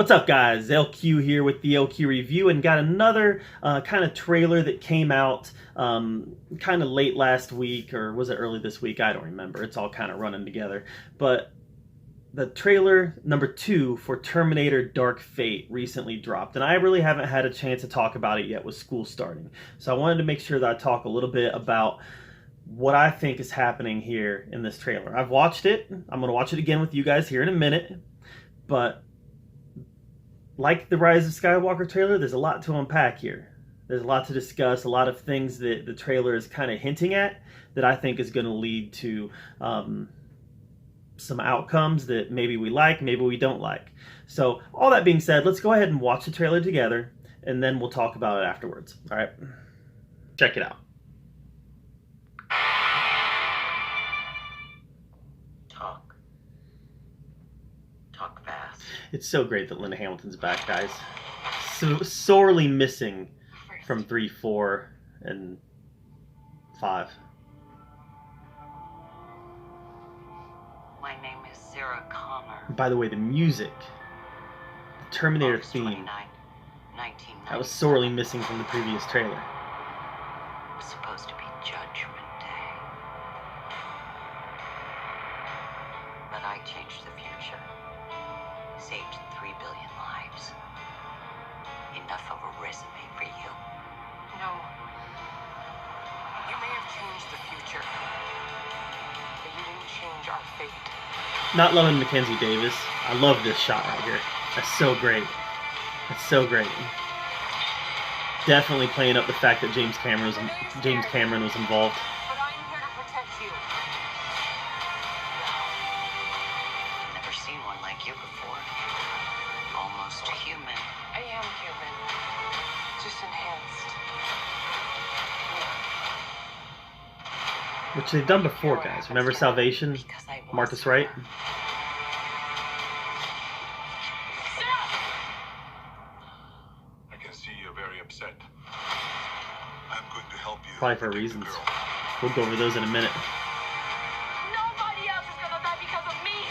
What's up, guys? LQ here with the LQ review, and got another kind of trailer that came out kind of late last week, or was it early this week? I don't remember. It's all kind of running together. But the trailer number 2 for Terminator Dark Fate recently dropped, and I really haven't had a chance to talk about it yet with school starting. So I wanted to make sure that I talk a little bit about what I think is happening here in this trailer. I've watched it. I'm going to watch it again with you guys here in a minute. But like the Rise of Skywalker trailer, there's a lot to unpack here. There's a lot to discuss, a lot of things that the trailer is kind of hinting at that I think is going to lead to some outcomes that maybe we like, maybe we don't like. So all that being said, let's go ahead and watch the trailer together, and then we'll talk about it afterwards. All right, check it out. Talk fast. It's so great that Linda Hamilton's back, guys. So sorely missing from 3, 4, and 5. My name is Sarah Connor. By the way, the music, the Terminator August theme, 29, 1997. that was sorely missing from the previous trailer. It was supposed to be Judgment Day. But I changed the future. Saved 3 billion lives. Enough of a resume for you. No. You may have changed the future, but you didn't change our fate. Not loving Mackenzie Davis. I love this shot right here. That's so great. That's so great. Definitely playing up the fact that James Cameron was involved. But I'm here to protect you. Never seen one like you before. Almost human. I am human. Just enhanced. Which they've done before, guys. Remember Salvation? Because I was Marcus Wright? I can see you're very upset. I'm going to help you. Probably for protect the reasons. girl. We'll go over those in a minute. Nobody else is gonna die because of me.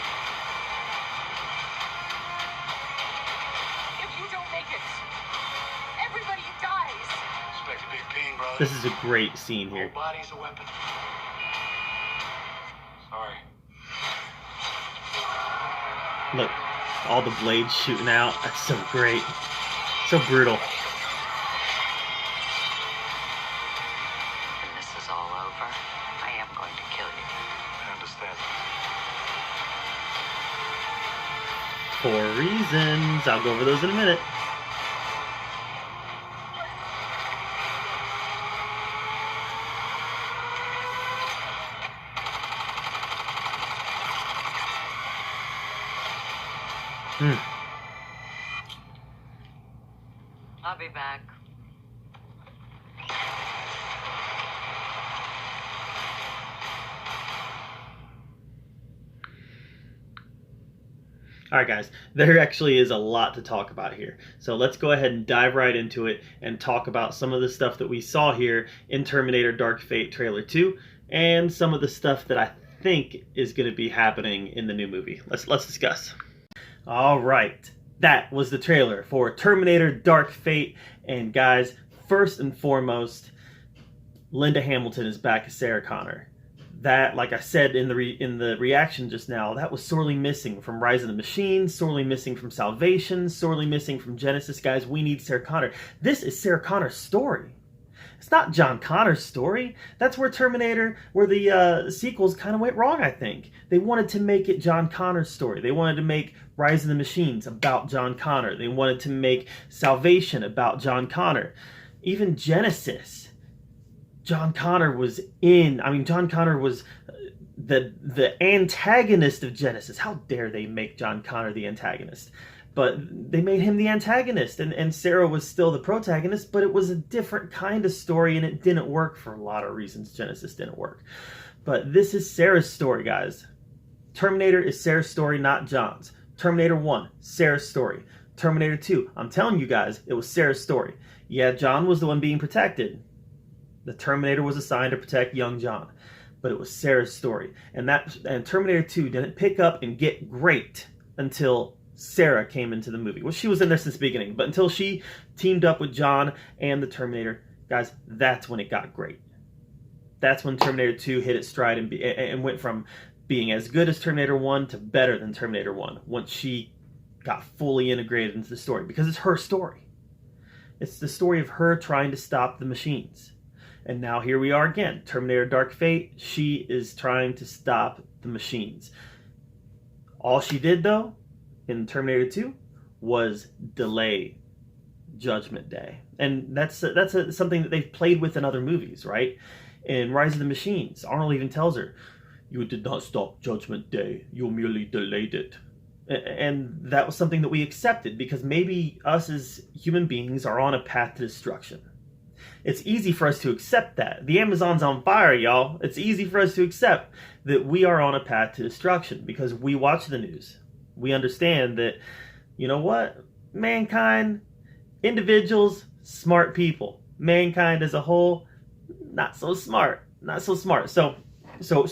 If you don't make it, everybody dies. Expect a big pain, brother. This is a great scene here. Whole body's a weapon. Sorry. Look, all the blades shooting out. That's so great. So brutal. When this is all over, I am going to kill you. I understand. For reasons. I'll go over those in a minute. I'll be back. Alright guys, there actually is a lot to talk about here. So let's go ahead and dive right into it and talk about some of the stuff that we saw here in Terminator Dark Fate Trailer 2 and some of the stuff that I think is going to be happening in the new movie. Let's discuss. Alright, that was the trailer for Terminator Dark Fate, and guys, first and foremost, Linda Hamilton is back as Sarah Connor. That, like I said in the reaction just now, that was sorely missing from Rise of the Machines, sorely missing from Salvation, sorely missing from Genesis. Guys, we need Sarah Connor. This is Sarah Connor's story. It's not John Connor's story. That's where the sequels kind of went wrong, I think. They wanted to make it John Connor's story. They wanted to make Rise of the Machines about John Connor. They wanted to make Salvation about John Connor. Even Genesis, John Connor was John Connor was the antagonist of Genesis. How dare they make John Connor the antagonist? But they made him the antagonist, and Sarah was still the protagonist, but it was a different kind of story, and it didn't work for a lot of reasons. Genesis didn't work. But this is Sarah's story, guys. Terminator is Sarah's story, not John's. Terminator 1, Sarah's story. Terminator 2, I'm telling you guys, it was Sarah's story. Yeah, John was the one being protected. The Terminator was assigned to protect young John. But it was Sarah's story. And Terminator 2 didn't pick up and get great until Sarah came into the movie. Well, she was in there since the beginning, but until she teamed up with John and the Terminator, guys, that's when it got great. That's when Terminator 2 hit its stride and went from being as good as Terminator 1 to better than Terminator 1 once she got fully integrated into the story, because it's her story. It's the story of her trying to stop the machines. And now here we are again. Terminator Dark Fate, she is trying to stop the machines. All she did, though, in Terminator 2 was delay Judgment Day. And that's something that they've played with in other movies, right? In Rise of the Machines, Arnold even tells her, "You did not stop Judgment Day, you merely delayed it." And that was something that we accepted, because maybe us as human beings are on a path to destruction. It's easy for us to accept that. The Amazon's on fire, y'all. It's easy for us to accept that we are on a path to destruction because we watch the news. We understand that, you know what? Mankind, individuals, smart people. Mankind as a whole, not so smart. Not so smart. So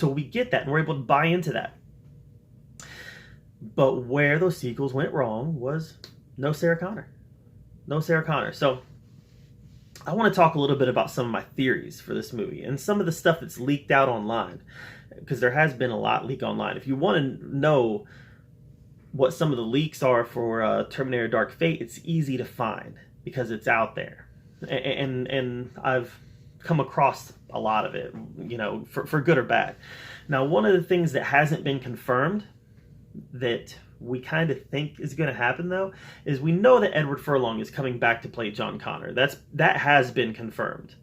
we get that, and we're able to buy into that. But where those sequels went wrong was no Sarah Connor. No Sarah Connor. So I want to talk a little bit about some of my theories for this movie and some of the stuff that's leaked out online, because there has been a lot leaked online. If you want to know what some of the leaks are for Terminator Dark Fate, it's easy to find because it's out there. And I've come across a lot of it, you know, for good or bad. Now, one of the things that hasn't been confirmed that we kind of think is going to happen, though, is we know that Edward Furlong is coming back to play John Connor. That has been confirmed.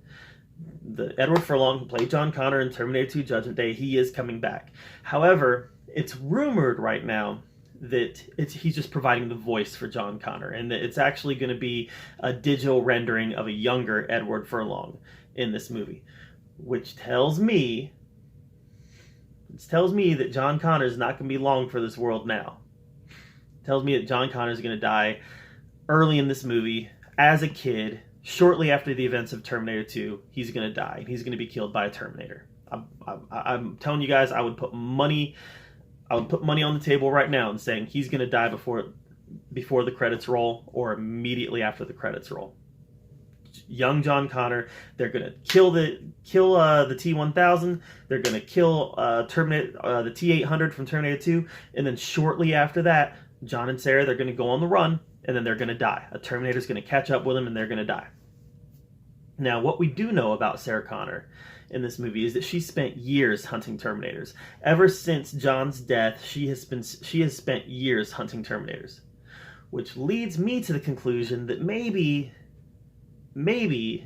The Edward Furlong who played John Connor in Terminator 2 Judgment Day, he is coming back. However, it's rumored right now that he's just providing the voice for John Connor, and that it's actually going to be a digital rendering of a younger Edward Furlong in this movie, which tells me that John Connor is not going to be long for this world now. It tells me that John Connor is going to die early in this movie as a kid, shortly after the events of Terminator 2. He's going to die. He's going to be killed by a Terminator. I'm telling you guys, I would put money on the table right now and saying he's going to die before the credits roll or immediately after the credits roll. Young John Connor, they're gonna kill the T-1000. They're gonna kill the T-800 from Terminator 2, and then shortly after that, John and Sarah, they're gonna go on the run, and then they're gonna die. A Terminator's gonna catch up with them, and they're gonna die. Now, what we do know about Sarah Connor in this movie is that she spent years hunting Terminators. Ever since John's death, she has spent years hunting Terminators, which leads me to the conclusion that maybe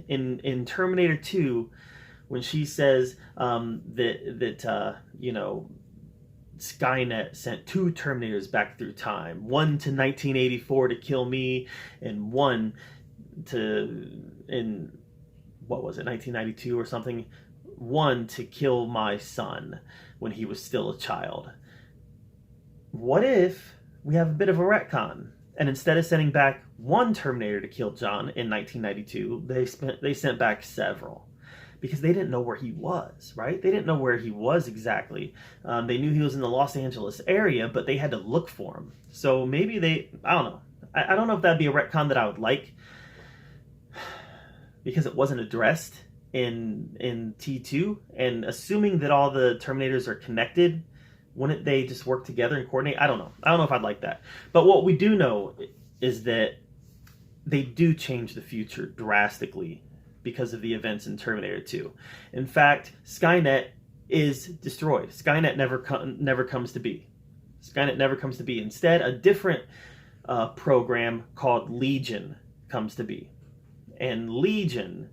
in Terminator 2, when she says that Skynet sent 2 Terminators back through time, one to 1984 to kill me, and one in 1992 or something, one to kill my son when he was still a child. What if we have a bit of a retcon? And instead of sending back one Terminator to kill John in 1992, they sent back several, because they didn't know where he was, right? They didn't know where he was exactly. They knew he was in the Los Angeles area, but they had to look for him. So maybe I don't know. I don't know if that'd be a retcon that I would like, because it wasn't addressed in T2. And assuming that all the Terminators are connected, wouldn't they just work together and coordinate? I don't know. I don't know if I'd like that. But what we do know is that they do change the future drastically because of the events in Terminator 2. In fact, Skynet is destroyed. Skynet never comes to be. Skynet never comes to be. Instead, a different program called Legion comes to be. And Legion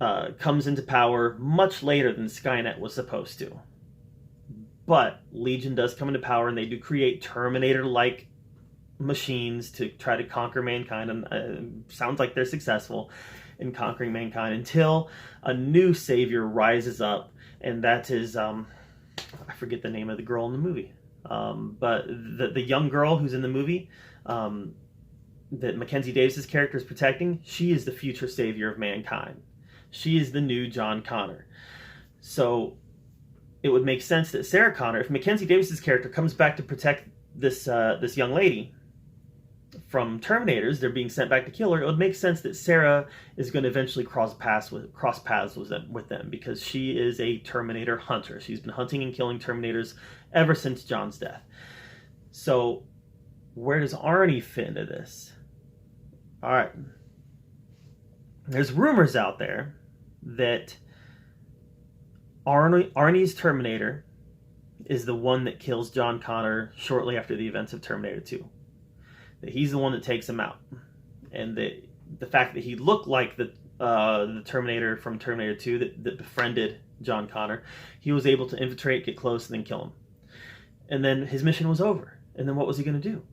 comes into power much later than Skynet was supposed to. But Legion does come into power, and they do create Terminator-like machines to try to conquer mankind. And sounds like they're successful in conquering mankind until a new savior rises up, and that is I forget the name of the girl in the movie, but the young girl who's in the movie that Mackenzie Davis's character is protecting. She is the future savior of mankind. She is the new John Connor. So it would make sense that Sarah Connor, if Mackenzie Davis's character comes back to protect this young lady from Terminators, they're being sent back to kill her. It would make sense that Sarah is going to eventually cross paths with them because she is a Terminator hunter. She's been hunting and killing Terminators ever since John's death. So where does Arnie fit into this? All right. There's rumors out there that Arnie's Terminator is the one that kills John Connor shortly after the events of Terminator 2. That he's the one that takes him out. And that the fact that he looked like the Terminator from Terminator 2 that befriended John Connor, he was able to infiltrate, get close, and then kill him. And then his mission was over. And then what was he going to do?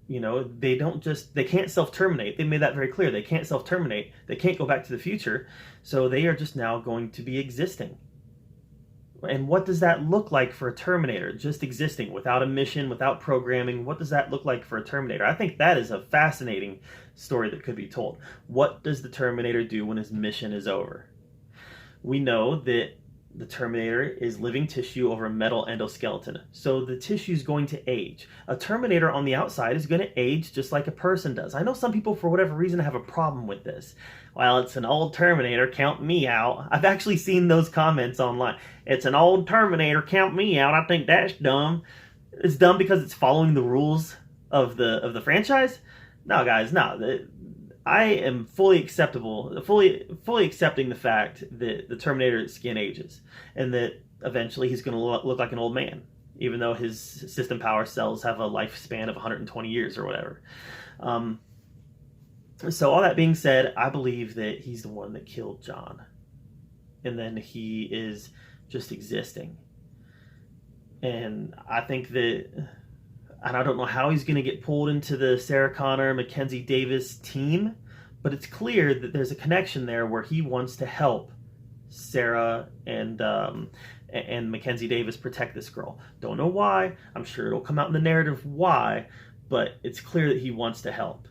You know, they can't self-terminate. They made that very clear. They can't self-terminate. They can't go back to the future. So they are just now going to be existing. And what does that look like for a Terminator? Just existing without a mission, without programming. What does that look like for a Terminator? I think that is a fascinating story that could be told. What does the Terminator do when his mission is over? We know that the Terminator is living tissue over a metal endoskeleton, so the tissue is going to age. A Terminator on the outside is going to age just like a person does. I know some people, for whatever reason, have a problem with this. Well, it's an old Terminator, count me out. I've actually seen those comments online. It's an old Terminator, count me out. I think that's dumb. It's dumb because it's following the rules of the franchise? No, guys, no. I am fully accepting the fact that the Terminator's skin ages, and that eventually he's going to look like an old man, even though his system power cells have a lifespan of 120 years or whatever. So all that being said, I believe that he's the one that killed John, and then he is just existing. And I think that, and I don't know how he's going to get pulled into the Sarah Connor, Mackenzie Davis team, but it's clear that there's a connection there where he wants to help Sarah and Mackenzie Davis protect this girl. Don't know why. I'm sure it'll come out in the narrative why, but it's clear that he wants to help.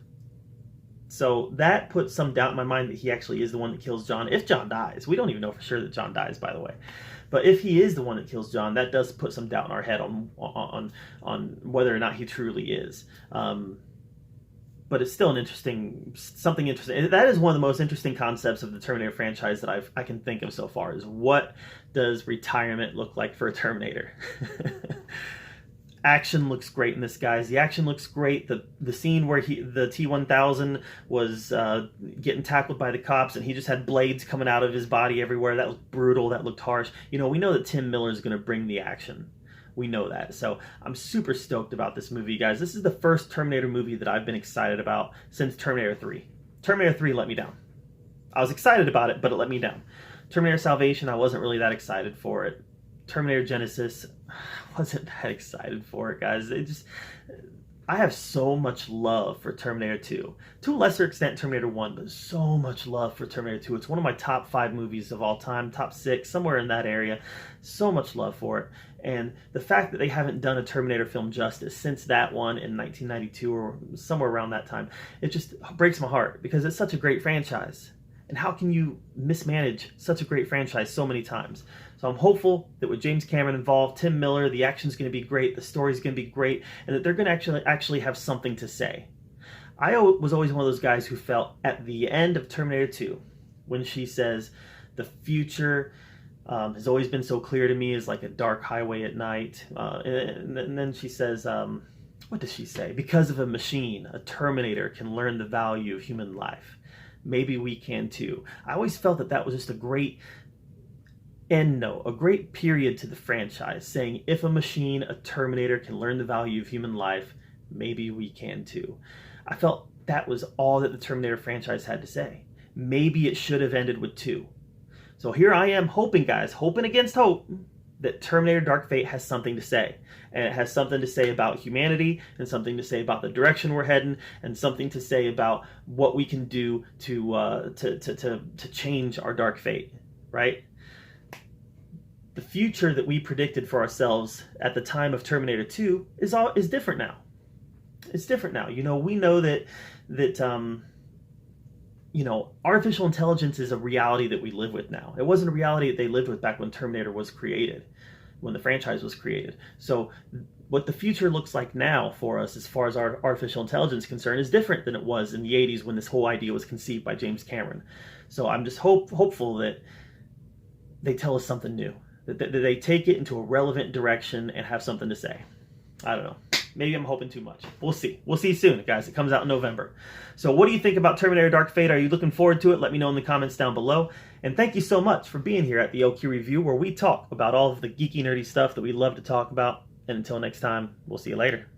So that puts some doubt in my mind that he actually is the one that kills John. If John dies, we don't even know for sure that John dies, by the way. But if he is the one that kills John, that does put some doubt in our head on whether or not he truly is. But it's still something interesting. That is one of the most interesting concepts of the Terminator franchise that I can think of so far, is what does retirement look like for a Terminator? Action looks great in this, guys. The action looks great. The scene where the T-1000 was getting tackled by the cops and he just had blades coming out of his body everywhere. That was brutal. That looked harsh. You know, we know that Tim Miller is going to bring the action. We know that. So I'm super stoked about this movie, guys. This is the first Terminator movie that I've been excited about since Terminator 3. Terminator 3 let me down. I was excited about it, but it let me down. Terminator Salvation, I wasn't really that excited for it. Terminator Genesis, wasn't that excited for it, guys. I have so much love for Terminator 2. To a lesser extent, Terminator 1, but so much love for Terminator 2. It's one of my top 5 movies of all time, top 6, somewhere in that area. So much love for it. And the fact that they haven't done a Terminator film justice since that one in 1992 or somewhere around that time, it just breaks my heart because it's such a great franchise. And how can you mismanage such a great franchise so many times? So I'm hopeful that with James Cameron involved, Tim Miller, the action's going to be great, the story's going to be great, and that they're going to actually have something to say. I was always one of those guys who felt at the end of Terminator 2, when she says, the future has always been so clear to me, is like a dark highway at night. And then she says, what does she say? Because of a machine, a Terminator can learn the value of human life. Maybe we can too. I always felt that that was just a great end note, a great period to the franchise, saying if a machine, a Terminator, can learn the value of human life, maybe we can too. I felt that was all that the Terminator franchise had to say. Maybe it should have ended with 2. So here I am hoping, guys, hoping against hope, that Terminator Dark Fate has something to say. And it has something to say about humanity, and something to say about the direction we're heading, and something to say about what we can do to change our dark fate, right? The future that we predicted for ourselves at the time of Terminator 2 is different now. It's different now. You know, we know that artificial intelligence is a reality that we live with now. It wasn't a reality that they lived with back when Terminator was created, when the franchise was created. So what the future looks like now for us as far as our artificial intelligence is concerned is different than it was in the 80s when this whole idea was conceived by James Cameron. So I'm just hopeful that they tell us something new, that they take it into a relevant direction and have something to say. I don't know. Maybe I'm hoping too much. We'll see. We'll see soon, guys. It comes out in November. So what do you think about Terminator Dark Fate? Are you looking forward to it? Let me know in the comments down below. And thank you so much for being here at the LQ Review, where we talk about all of the geeky, nerdy stuff that we love to talk about. And until next time, we'll see you later.